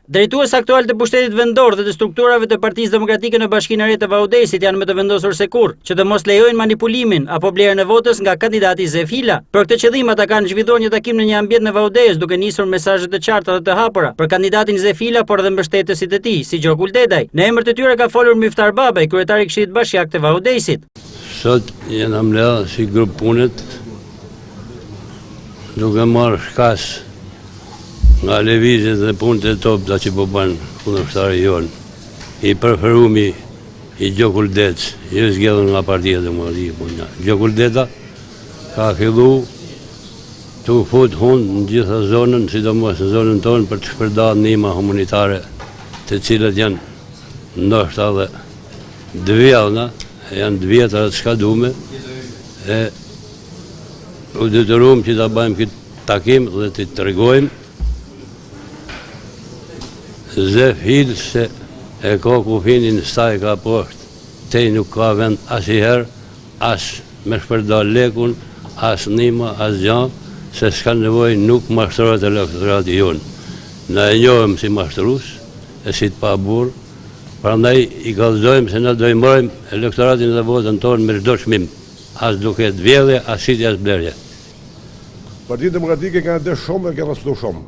Drejtues aktual të pushtetit vendor dhe të strukturave të Partisë Demokratike në Bashkinë e Re të Vaudesit janë më të vendosur se kurrë që të mos lejojnë manipulimin apo blerjen e votës nga kandidati Zefila. Për këtë qëllim ata kanë zhvilluar një takim në një ambient në Vaudes, duke nisur mesazhe të qarta dhe të hapura për kandidatin Zefila, por edhe mbështetësit e tij, si Gjokul Dedaj. Në emër të tyre ka folur Miftar Babaj, kryetari i Këshillit Bashkiak të Vaudesit. Sot jena mbledhur si grup punët duke marrë shkas nga lëvizjet dhe punët e topta që po bën kundërshtarët jonë. I preferumi i Gjokul Dec, jo zgjedhur nga Partia Demokratike. Gjokul Deda ka fillu të fut hund në gjitha zonën, sidomos në zonën tonë, për të shpërndarë ndihma humanitare, të cilët janë ndoshta edhe të vjedhna, janë të vjetra të shkadume, e u detyruam që ta bëjmë këtë takim dhe të tregojmë Zefil se e ka kufinin staj ka poshtë, te nuk ka vend asnjëherë, as me shpërdar lekun, as ndihmë, as gjë, se s'ka nevojë, nuk mashtrohet elektorati jonë. Na e njohim si mashtrues, e si të paburr, prandaj i kallëzojmë se na do i marrim elektoratin dhe votën tonë me çdo çmim, as duket vjedhje, as shitje, as blerje. Partia Demokratike ka ndër shumë e ka rastu shumë.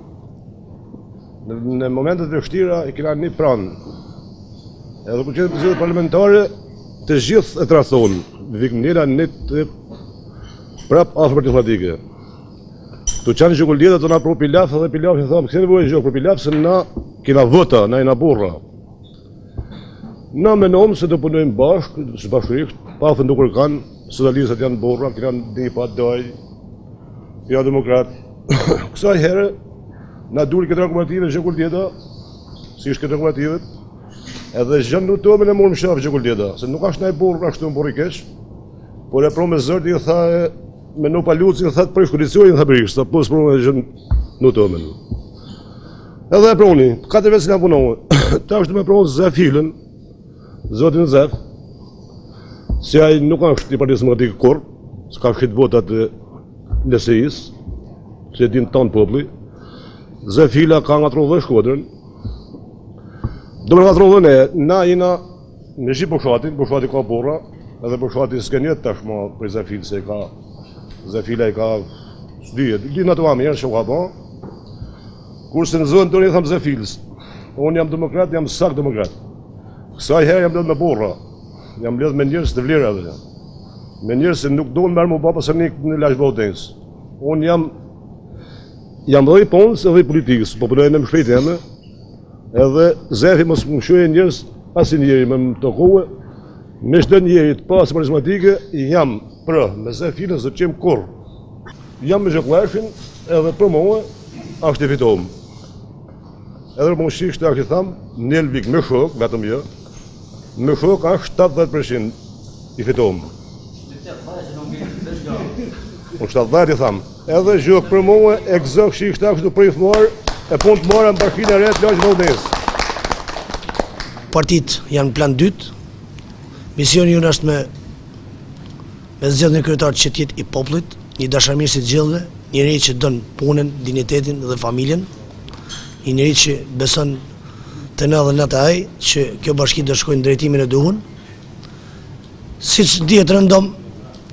Në momentet e vështira i kena një pranë. Edhe kur qenë zgjedhjet parlamentare, të gjithë e trathon, vikmënira një të prap afër Partisë Demokratike. Tu qanë Gjokul Deda të na pro pilaf dhe pilaf i thamë, këse nevojë gjokë për pilaf se na kena vota, na jena burra. Na menomë se të punojmë bashkë, së bashkërisht, pa fëndukur kanë, socialistët janë burra, kena një pa doj, kena demokrat. Kësaj herë, na duri këtë rekomendative Gjokul Deda, si ishtë këtë rekomendativet, edhe gjënë nuk të me morëm shafë Gjokul Deda, se nuk ashtë na i burë, ashtu në burë i kesh, por e pro me zërti i tha, me nuk paluci, i tha të prish kondicioni, i tha prish, sa pos pro me gjënë nuk të me. Edhe e proni, 4 vec nga punohë, ta është me pro Zefilën, zotin Zef, se ai nuk është i Partisë Demokratike kur, s'ka shqit votat e LSI-s, që e din tonë popli. Zefila ka ngatrudhë dhe Shkodrën. Do me ngatrudhë ne, na jena në gjithë Boshatin ka burra, edhe Boshati s'ken jetë tashma për Zefil, se ka Zefila i ka s'dyjet. Lidna të mamë, jenë që ka ba. Kurse në zonë tonë i thamë Zefilës. Unë jam demokrat, jam sak demokrat. Kësaj herë jam lidhë me burra. Jam lidhë me njërës të vlerë edhe. Me njërës se nuk do në mërë më bapa se në lash Vaudes. Unë jam dhe i ponës edhe i politikës, po përnojnë në më shpejt jeme, edhe Zefi mos më shojë njërës, asin njëri me më tokohë, me shtë njëri të pasë karizmatike, jam për me Zefilën së qemë kur. Jam me Gjokleshin edhe për mëhe, ashtë i fitohëm. Edhe më shikë të ashtë i thamë, në Elvik me shok, vetëm jë, me shok ashtë 70% i fitohëm. Unë 70 i thamë. Edhe gjokë për muë, egzak shikë kështu për i thmarë, e pun të marë në Bashkinë e Re të Lagj Vaudes. Partit janë plan 2, misioni jonë është me zgjedhjen e kryetar që tjetë i popullit, një dashamirës i të gjithëve, një njeri që don punën, dinjitetin dhe familjen, një njeri që beson të na dhe na të ai, që kjo bashki do shkojnë në drejtimin e duhur. Siç dihet rëndom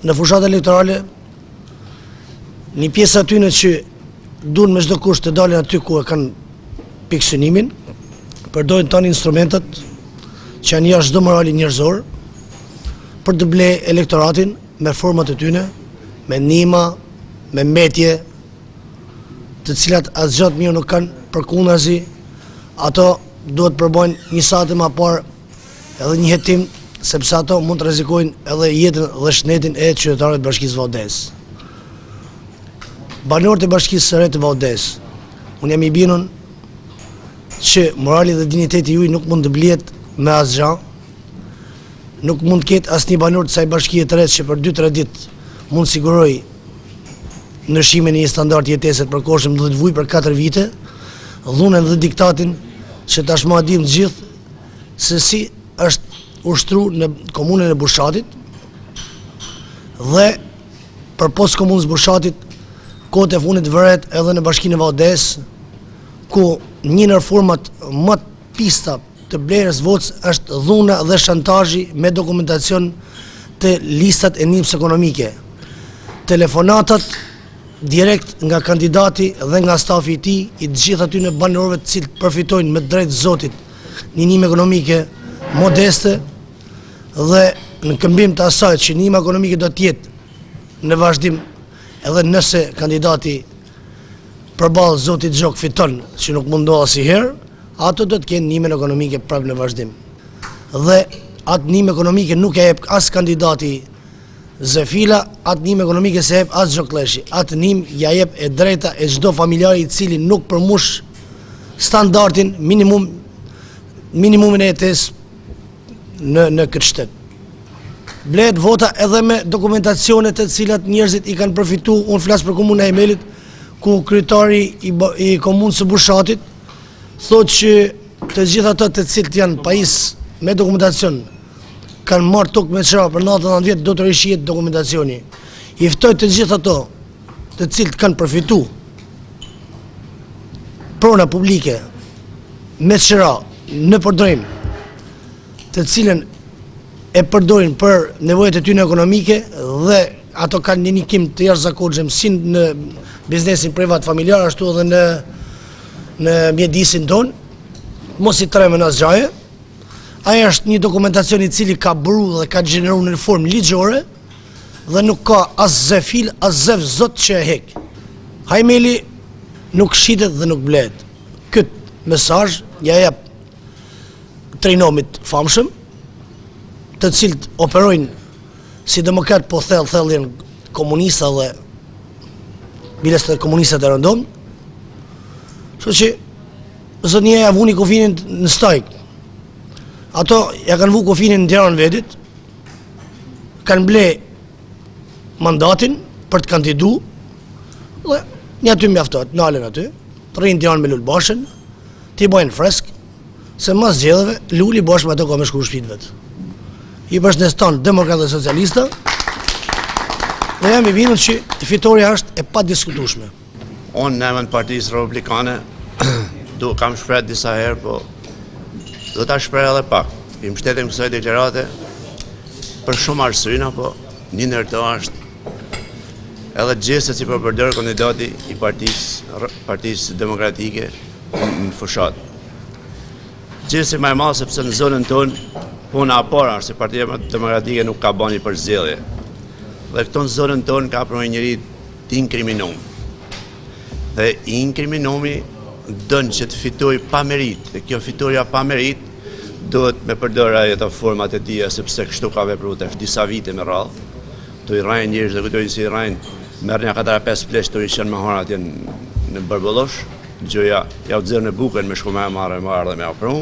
në fushat elektorale, një pjesë atyne që duan me çdo kusht të dalin aty ku e kanë pikësynimin, përdorin tani instrumentet që janë jashtë çdo morali njerëzor për të ble elektoratin me format e tyne, me ndihma, me mbetje, të cilat asgjë mirë nuk kanë, përkundazi, ato duhet përbojnë një satë më parë edhe një hetim, sepse ato mund të rrezikojnë edhe jetën dhe shëndetin e qytetarëve të Bashkisë Vaudes. Banorët e Bashkisë së Re të Vaudes, unë jam i bindur që morali dhe dinjiteti juaj nuk mund të blihet me asgjë, nuk mund të ketë asnjë banor të kësaj bashkie të re që për 2-3 ditë mund siguroj ndryshimin e një standard jetese të përkohshëm, do të vuj për 4 vite, dhunën dhe diktatin që tashmë dim të gjithë se si është ushtruar në komunën e Bushatit dhe për post komunës Bushatit kohët e fundit vëret edhe në Bashkinë e Vaudes, ku një në format më pista të blerës votës është dhuna dhe shantazhi me dokumentacion të listat e nimës ekonomike. Telefonatat direkt nga kandidati dhe nga stafi i tij, i të gjithë aty në banorëve të cilët përfitojnë me drejtë zotit një nimë ekonomike modeste dhe në këmbim të asaj që nima ekonomike do t'jetë në vazhdim edhe nëse kandidati përballë zotit Gjok fiton, që nuk mundohet asnjëherë, ato do të kenë nimën ekonomike prapë në vazhdim. Dhe atë nimë ekonomike nuk e jep as kandidati Zefila, atë nimë ekonomike se jep as Gjokleshi. Atë nimë ja jep e drejta e çdo familjari i cili nuk përmush standardin minimumin e jetesë në këtë shtet. Blehet vota edhe me dokumentacione të cilat njerëzit i kanë përfituar. Unë flas për komunën e Emelit, ku kryetari i komunës së Burshatit thotë që të gjithë ato të cilët janë pajis me dokumentacion kanë marrë tokë me çfarë për 90 vjet do të rishihet dokumentacioni. I ftoj të gjithë ato të cilët kanë përfituar prona publike me çfarë në përdorim, të cilën e përdorin për nevojat e tyre ekonomike dhe ato kanë një nikim të jashtëzakonshëm si në biznesin privat familjar ashtu edhe në mjedisin ton, mos i tremen asgjë. Ai është një dokumentacion i cili ka buru dhe ka gjeneruar në formë ligjore dhe nuk ka as zefil as zef zot që e hek. Hajmeli nuk shitet dhe nuk blehet. Këtë mesazh ja jep trinomit famshëm, të cilët operojnë si demokrat po thellin komunista dhe biles të komunistat e rëndom. Kështu që zotnia ja vuni kufinin në stajk. Ato ja kanë vu kufinin në Tiranë vetit, kanë ble mandatin për të kandidu dhe një aty mjaftohet, nalen aty, të rrinë Tiranë me lulbashën, ti bojnë fresk, se mas gjedheve, luli bashkë me ato ka me shku shpit vetë. I përshëndeston demokratë dhe socialista dhe jam i bindur që fitoria është e pa diskutueshme. Unë në emën Partisë Republikane kam shpreh disa herë, po do ta shpreh edhe pak. I mbështetem kësaj deklarate për shumë arsye, po një ndër to është edhe gjesta që përdor kandidati i Partisë Demokratike në fushat. Gjesta më e madhe sepse në zonën tonë puna e parë është se Partia Demokratike nuk ka bani për zgjedhje. Dhe këto në zonën tonë ka për njëri të inkriminum. Dhe i inkriminumi dënë që të fitoj pa merit, dhe kjo fitoria pa merit duhet me përdora ato format e tia, sepse kështu ka vepruar tash disa vite me radhë. Tu i rajnë njerëz dhe kujtojnë si i rajnë, merr një 4-5 flesh tu i shën me hora atje në Bërbollosh, gjoja ja u xherë në bukën me shku me marrë dhe me apru.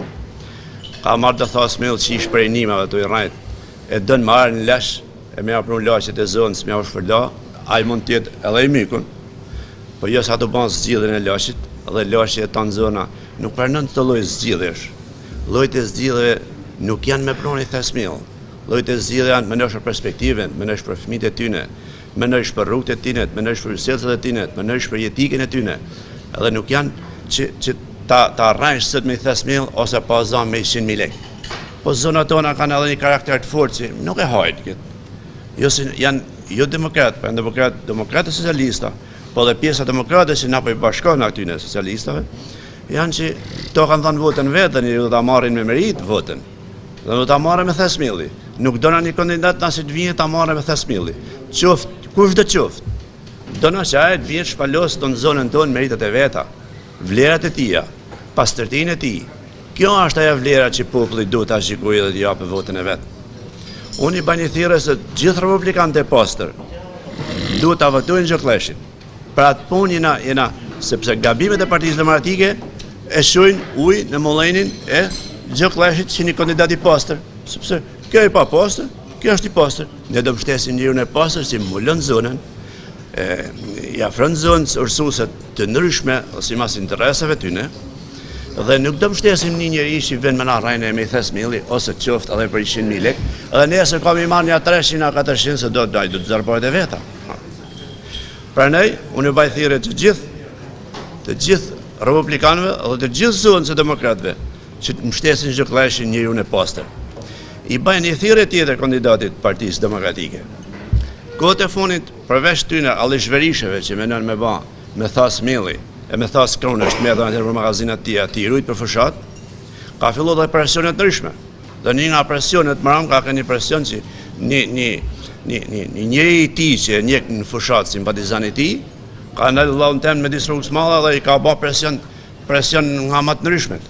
Ka marrë të thas mill që i shprejnimave tu i rajnë, e dënë marrë në lesh, e me apru laqet e zonës, me u shpërla, ai mund të jetë edhe i mykun, po jo sa të banë zgjidhjen e laqit, dhe laqet e tanë zona nuk pranon të lloj zgjidhjesh. Llojet e zgjidhjeve nuk janë me pronë thesmill. Llojet e zgjidhjeve janë mendosh për perspektivën, mendosh për fëmijët e tyne, mendosh për rrugët e tyne, mendosh për sjelljet e tyne, mendosh për jetikën e tyne. Edhe nuk janë që ta rrajsh sot me thesmill ose pa zon me 100.000 lekë. Po zonat tona kanë edhe një karakter të fortë që nuk e hajt këtë. Jo si janë jo demokratë, po janë demokratë socialista, po dhe pjesa demokrate që na po i bashkojnë atyne socialistave, janë që to kanë thënë votën vetën, i do ta marrin me merit votën. Dhe do ta marrin me thesmilli. Nuk dona një kandidat na si të vinë ta marrin me thesmilli. Qoftë kush do qoftë. Dona që ai të vjen shpalos tonë zonën tonë meritet e veta, vlerat e tija, pastërtinë e tij. Kjo është ajo vlera që populli duhet ta shikojë dhe të japë votën e vet. Unë i bani thirrje se gjithë republikanët e pastër duhet ta votojnë Gjokleshin. Për atë punë jena sepse gabimet e Partisë Demokratike e shojnë ujë në mollenin e Gjokleshit që një kandidat i pastër, sepse kjo i pa pastër, kjo është i pastër. Ne do mbështesim njeriun e pastër si mbulon zonën, i afron zonës ursuese të ndryshme sipas interesave tyne. Dhe nuk do mbështesim një njeri që vjen me na rrajnë me thesmilli ose qoftë edhe për 100.000 lekë. Edhe nesër kam i marrë një 300-400 se do të zarbohet e veta. Prandaj, unë baj thirrje të gjithë republikanëve dhe të gjithë zonës e demokratëve që të mbështesin Gjoklleshin njeriu e pastër. I bajnë një thirrje tjetër kandidatit Partisë Demokratike. Kohët e fundit, përveç tyne allëzhverisheve që menon me ba, me thas milli, e me thas kronësht me dhënë për magazinat tia, ti rujt për fushat, ka fillu dhe presionet ndryshme. Dhe një nga presionet më ram ka një presion që një njeri i ti që e njek në fushat simpatizani ti, ka në laun tem me disë rrugës malla dhe i ka ba presion nga matë ndryshmet.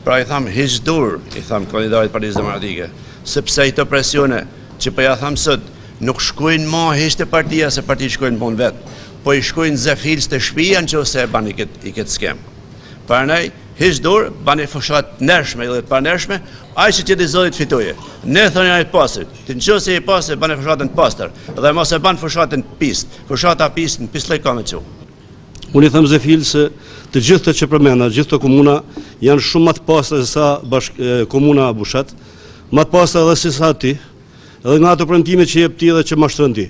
Pra i tham hiqdur, i tham kandidatit Partisë Demokratike, sepse i të presione që për ja tham sët, nuk shkojnë ma hishte partia se parti shkojnë bon vetë, po i shkojnë zefilës të shpija në që ose e ban i këtë skem. Për nej, hiqdur, ban i fushat nërshme, i dhe të parnërshme, aj që që të zodit fitoje. Ne thënë janë i pasrit, të në që se i pasrit, ban e fushatën pastër, dhe mos e ban fushatën pist, fushata pist në pislej ka me që. Unë i thëmë zefilë se të gjithë të që përmena, gjithë të komuna janë shumë matë pasër se sa komuna Bushat, matë pasër edhe si sa ti, edhe nga ato premtime që jep ti dhe që mashtërën ti.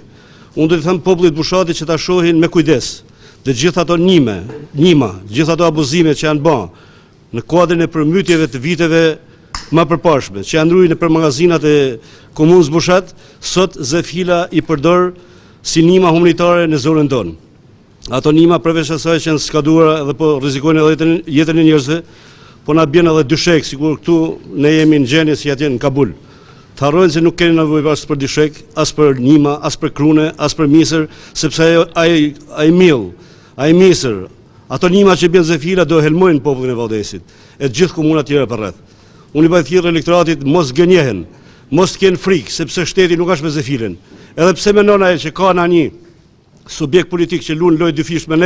Unë do të them popullit Bushati që ta shohin me kujdes, dhe gjithë ato njima, gjithë ato abuzime që janë ba në kuadrin e përmytjeve të viteve më përpashme, që janë ndrujnë për magazinat e komunës Bushat, sot zefila i përdor si njima humanitare në zonën tonë. Ato njima përveç asaj që janë skaduara dhe po rrezikojnë edhe jetën e njerëzve, po na bjen edhe dyshek, sigur këtu ne jemi në gjendje si atje në Kabul. Të harrojnë se nuk keni nevojë as për dyshek, as për njima, as për krune, as për misër, sepse ai mill, ai misër, ato njima që bjen zefila do helmojnë popullin e Valldesit, e gjithë komunat tjera përreth. Unë i bëj thirrje elektoratit mos gënjehen, mos t'kenë frikë, sepse shteti nuk është me zefilën. Edhe pse mendon ai që ka një subjekt politik që luan lojë dyfish me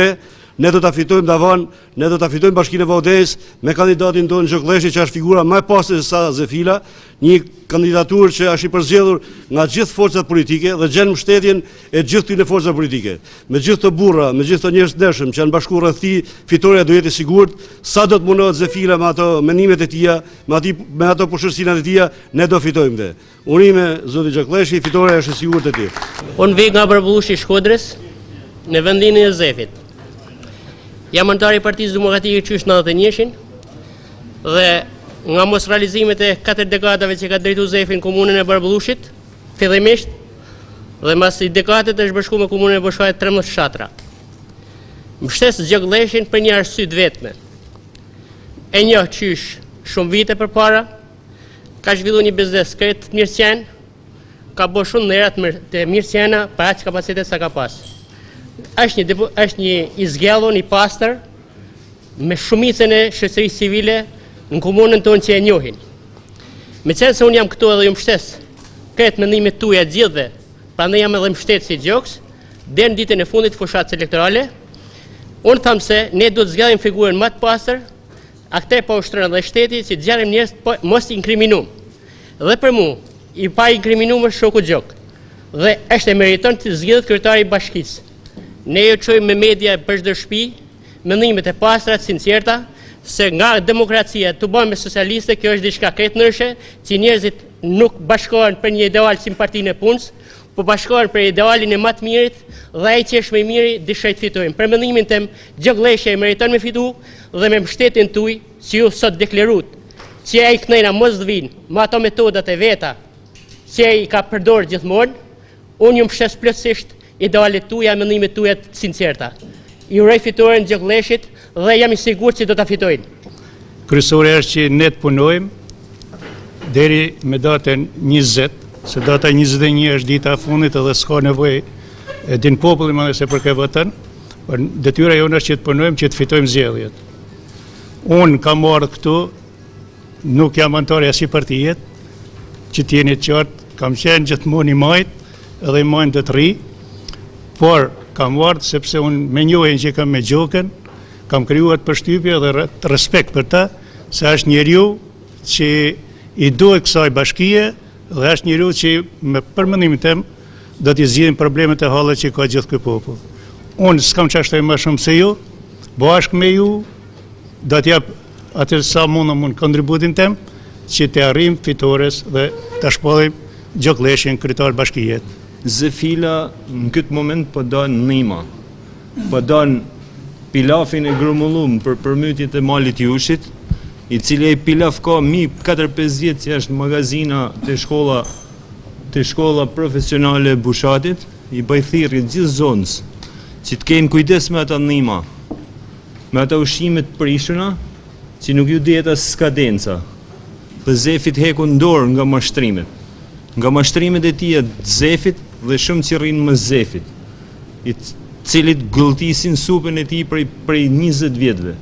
ne do ta fitojmë davan, ne do ta fitojmë Bashkinë e Valldes me kandidatin tonë Gjokleshi që është figura më e pastër se sa Zefila, një kandidaturë që është i përzgjedhur nga gjithë forcat politike dhe gjen mbështetjen e gjithë këtyre forcave politike. Me gjithë të burra, me gjithë të njerëz të ndershëm që janë bashkuar rreth tij, fitoria do jetë e sigurt. Sa do të mundohet Zefila me ato mendimet e tija, me ato pushërsinat e tija, ne do fitojmë dhe. Urime zoti Gjokleshi, fitoria është e sigurt e tij. Unë vij nga Barbullushi i Shkodrës, në vendin e Zefit. Jam antar i Partisë Demokratike qysh 91-shin dhe nga mos realizimet e 4 dekadave që ka drejtu Zefi në komunën e Barbullushit, fillimisht, dhe mas i dekadet është bashku me komunën e Boshajt 13 fshatra. Mbështes Gjokleshin për një arsye të vetme. E një qysh shumë vite përpara, ka zhvillu një biznes këtë të mirëqen, ka bo shumë nërat të mirëqena për aq kapacitet sa ka pas. është një izgjellon i pastër me shumicën e shoqërisë civile në komunën tonë që e njohin. Me qenë se unë jam këtu edhe ju mbështes këtë mendimet tuaja të gjithëve, prandaj jam edhe mbështet si Gjoks, deri në ditën e fundit të fushatës elektorale, unë tham se ne do të zgjallim figurën më të pastër, akte pa ushtrën dhe shteti që të zgjallim njerëz mos inkriminum. Dhe për mua, i pa inkriminum është shoku Gjok. Dhe është e meriton të zgjidhet kryetari i bashkisë. Ne jo çojmë me media për çdo shtëpi, mendimet e pastra, të sinqerta, se nga demokracia të bëjmë me socialiste, kjo është diçka krejt ndryshe, që njerëzit nuk bashkohen për një ideal si partinë e punës, po bashkohen për idealin e më të mirit dhe ai që është më i miri dishoj të fitojmë. Për mendimin tim, Gjokleshi e meriton me fitu dhe me mbështetjen tuaj, që ju sot deklaruat, që ai kënaqëna mos të vinë me ato metodat e veta që ai ka përdorur gjithmonë, unë ju mbështes plotësisht idealet tuaja, mendimet tuaja të sinqerta. I uroj fitoren Gjokleshit dhe jam i sigurt që do ta fitojnë. Kryesore është që ne të punojmë deri me datën 20, se data 21 është dita e fundit edhe s'ka nevojë e din populli më se për kë voton, por detyra jonë është që të punojmë që të fitojmë zgjedhjet. Unë kam marrë këtu, nuk jam antar i asnjë partie, që t'jeni të qartë, kam qenë gjithmonë i majt edhe i majt të ri, por kam marrë sepse unë me njohjen që kam me Gjokën, kam krijuar përshtypje dhe respekt për ta, se është njeriu që i duhet kësaj bashkie dhe është njeriu që me përmendimin tim do t'i zgjidhim problemet e hallet që ka gjithë ky popull. Unë s'kam çashtoj më shumë se ju, bashkë me ju do t'jap atë sa mundem kontributin tim që të arrijm fitores dhe ta shpollim Gjokleshin kryetar bashkije. Zefila në këtë moment po don ndihmë, po don pilafin e grumullum për përmytjet e malit jushit, i cili e pilaf ka 4-5 vjetë që është magazina të shkolla profesionale e Bushatit, i bajthirë gjithë zonës, që të kenë kujdes me ata nima, me ata ushimet prishuna, që nuk ju dihet as skadenca, dhe Zefit heku ndorë nga mashtrimet. Nga mashtrimet e tia Zefit dhe shumë që rrinë më Zefit, i cilit gëlltisin supën e ti prej 20 vjetëve.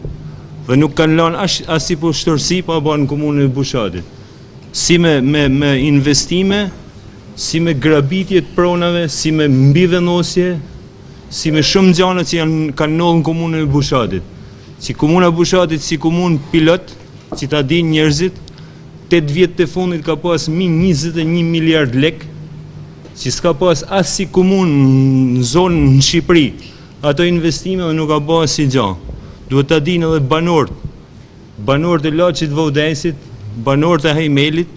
Dhe nuk kanë lanë as si po shtërsi pa banë në komunën e Bushatit. Si me investime, si me grabitje të pronave, si me mbivenosje, si me shumë gjana që kanë nollë në komunën e Bushatit. Që komuna e Bushatit si komunë pilot, që ta din njerëzit, 8 vjetë të fundit ka pas 21 miliard lek, që s'ka pas as si komunë në zonë në Shqipëri, ato investime dhe nuk ka pas si gja. Duhet ta din edhe banorët e Laçit Vaudesit, banorët e Hajmelit,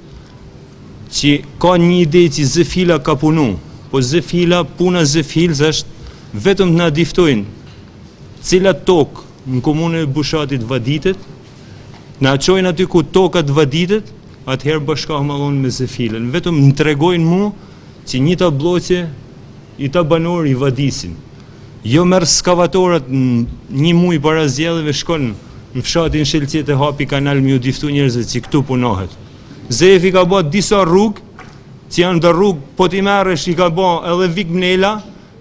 që ka një ide që Zefila ka punu, po Zefila, puna Zefilës është vetëm të na diftojnë cilat tokë në komunën e Bushatit vaditet, na qojnë aty ku tokat vaditet, atëherë bashka mallon me Zefilën. Vetëm në tregojnë mu që një tabloqe i ta banor i vadisin. Jo merë skavatorat një muj para zgjedhjeve shkon në fshatin Shelqet e hapi kanal me ju diftu njerëzve që këtu punohet. Zefi ka bë disa rrugë, që janë dhe rrugë, po t'i merresh i ka bë edhe Vikmnela,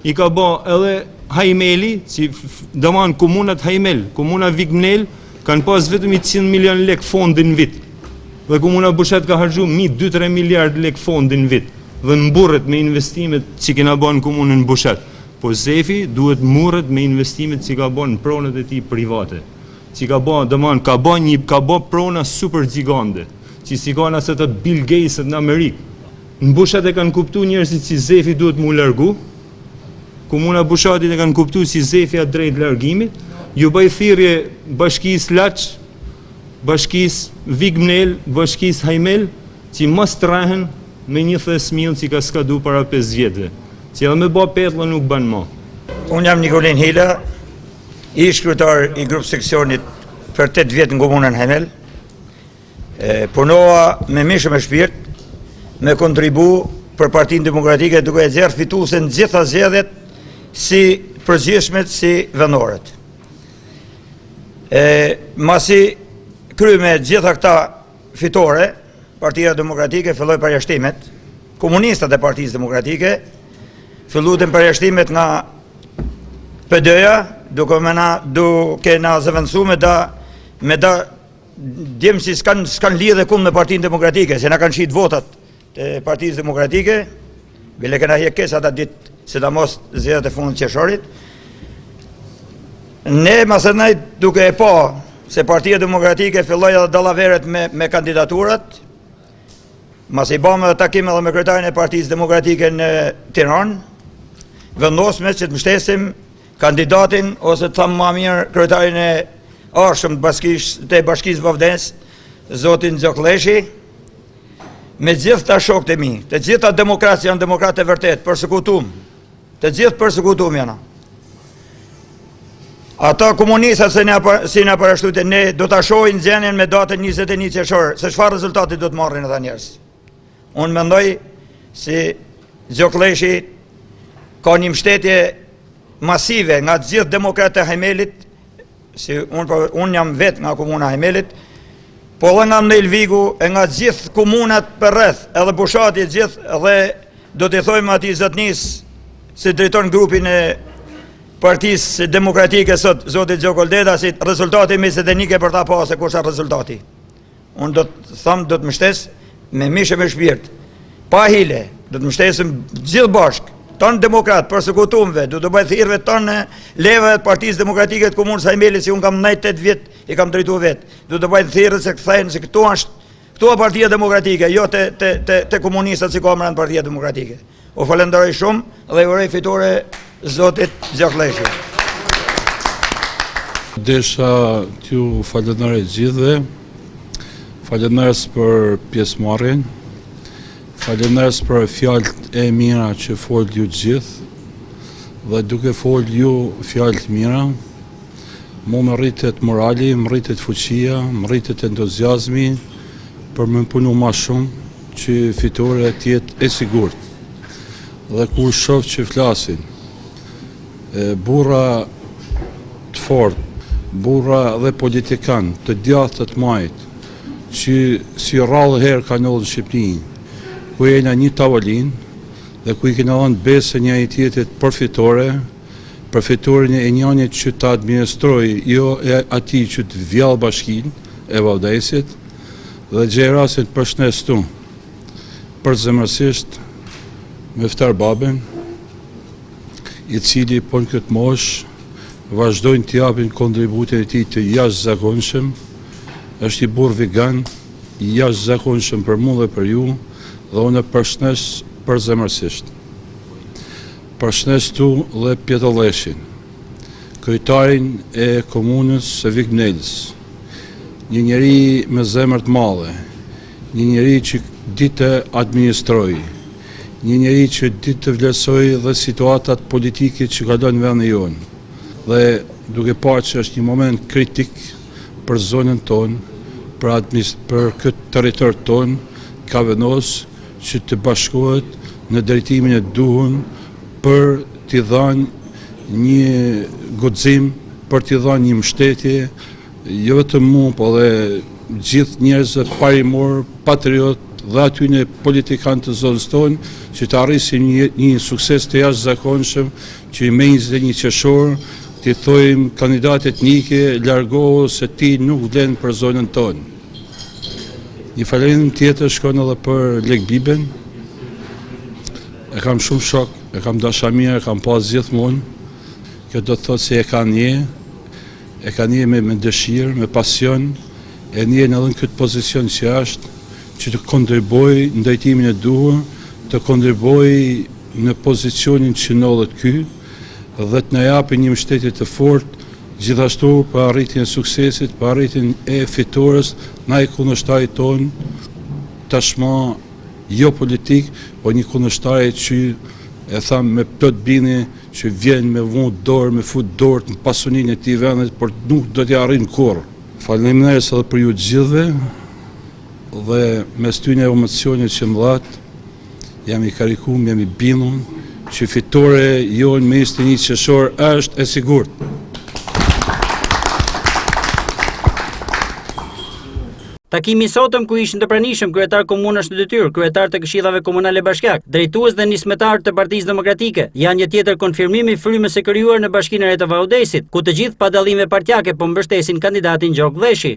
i ka bë edhe Hajmeli, që dëman komunat Hajmel, komuna Vikmnel, kanë pas vetëm 100 milion lek fondin vit. Dhe komuna Bushat ka harxhu 2-3 miliard lek fondin vit. Dhe mburret me investimet që kena bën në komunën Bushat. Po Zefi duhet murret me investimet që ka bën në pronat e tij private. Që ka bën, dëman, ka bën prona super gjigande, që si kanë asë të Bill Gates në Amerikë. Në Bushat e kanë kuptu njerëzit që Zefi duhet mu largu, komuna Bushatit e kanë kuptu që Zefi a drejt largimit, ju bëj thirrje bashkis Laç, bashkis Vikmnel, bashkis Hajmel, që mos trahen me një thesmill që ka skadu para 5 vjetëve, që edhe me ba petlla nuk ban ma. Unë jam Nikolin Hila, ish kryetar i grup seksionit për 8 vjetë në komunën Hajmel. Punova me mishë me shpirt, me kontribu për Partinë Demokratike duke e zjerë fituese në gjitha zgjedhjet si përgjithshmet si vendoret. Masi kry me gjitha këta fitore, Partia Demokratike filloi përjashtimet, komunistat e Partisë Demokratike filluten përjashtimet nga PD-ja, duke na zëvendësu me da djemë si s'kan lidhe kumë me Partinë Demokratike, se na kanë shit votat të Partisë Demokratike, bile kena hjekes ata ditë se da mos zgjedhjet e fundit qershorit. Ne masërnajt duke e pa se Partia Demokratike filloi edhe dallaveret me kandidaturat, mas i bame dhe takim edhe me kryetarin e Partisë Demokratike në Tiranë, vendosme që të mbështesim kandidatin ose të thamë ma mirë kryetarin e arshëm të bashkisë Vavdes, zotin Gjokleshi, me gjithë ta shokët e mi, të gjitha demokratë janë demokratë e vërtet, përsekutum, të gjithë përsekutum janë. Ata komunistat si nga parashtute, ne do të shojnë gjenjen me datën 21 qershor, se çfarë rezultati do të marrin ata njerëz. Unë mendoj si Gjokleshi ka një mbështetje masive nga të gjithë demokratë e Hajmelit, si unë jam vetë nga komuna Hajmelit, po edhe nga Mnel Vigu e nga gjithë komunat për rreth, edhe Bushati gjithë, edhe do të thojmë ati zotnis si drejton grupin e Partisë Demokratike sot, zotit Gjokoldeda, si rezultati me 21 për ta pa se kusha rezultati. Unë do të thamë, do të mështes me mishë me shpirt, pa hile, do të mështesim gjithë bashkë, tonë demokratë, përsekutumve, do të bëjt thirve tonë leve të Partisë Demokratike të komunës Hajmelit, si unë kam 8 vjetë, i kam drejtu vetë, do të bëjt thirve se këthejnë, se këtu a Partia Demokratike, jo të komunistat si kamera në Partia Demokratike. O falenderoj shumë dhe urej fitore zotit Gjokleshi. Desha t'ju falenderoj gjithëve, falenderës për pjesëmarrjen, falenderës për fjalët e mira që folë ju gjithë, dhe duke folë ju fjalët mira, mu më rritet morali, më rritet fuqia, më rritet entuziazmi për më punu ma shumë që fitore tjetë e sigurt. Dhe kur shoh që flasin burra të fort, burra dhe politikan të djathtë të majt, që si rrallë herë ka ndodhur në Shqipëri, ku jena një tavolin dhe ku i kena dhënë besë një i tjetrit për fitoren e njënit që të administroj, jo e ati që të vjallë bashkin e Vaudesit, dhe gjerasin përshnes tu, për zemërsisht me ftar babën, i cili po në këtë mosh vazhdojnë të japin kontributin e tij të jashtëzakonshëm, është i burr vegan, i jashtëzakonshëm për mua dhe për ju, dhe unë përshëndes përzemërsisht. Përshëndes tu dhe Pjetëlleshin, kryetarin e komunës së Vikmnelës, një njeri me zemër të madhe, një njeri që ditë të administroj, një njeri që ditë të vlerësoj dhe situatat politike që kalon në vendin jonë. Dhe duke parë që është një moment kritik për zonën tonë, për këtë territor tonë, ka vendos që të bashkohet në drejtimin e duhur për t'i dhënë një guxim, për t'i dhënë një mbështetje, jo vetëm mua, po dhe gjithë njerëzve parimor, patriot dhe aty në politikanë të zonës tonë, që të arrisim një sukses të jashtëzakonshëm, që i me 21 qershor t'i thojmë kandidat etnike, largohu se ti nuk vlen për zonën tonë. Një falënderim tjetër shkon edhe për Lek Biben. E kam shumë shok, e kam dashamir, e kam pas gjithmonë. Kjo do të thotë se e ka një me dëshirë, me pasion, e një në edhe në këtë pozicion që është, që të kontriboj në drejtimin e duhur, të kontriboj në pozicionin që ndodhet ky, dhe të na japë një mbështetje të fortë, gjithashtu për arritjen e suksesit, për arritjen e fitores, na i kundërshtarit tonë, tashmë jo politik, po një kundërshtarit që e tham me plot bindje që vjen me vund dorë, me fut dorë në pasuninë e këtij vendit, por nuk do t'i arrijnë kurrë. Faleminderit edhe për ju të gjithëve, dhe mes tyre emocionit që më dhat, jam i karikuar, jam i bindur që fitore jonë me 21 qershor është e sigurt. Takimi sotëm ku ishin të pranishëm kryetar komunës në detyrë, kryetar të këshillave komunale bashkiak, drejtues dhe nismetar të Partisë Demokratike, janë një tjetër konfirmim i frymës së krijuar në Bashkinë e Re të Vaudesit, ku të gjithë pa dallime partjake po mbështesin kandidatin Gjok Dheshi.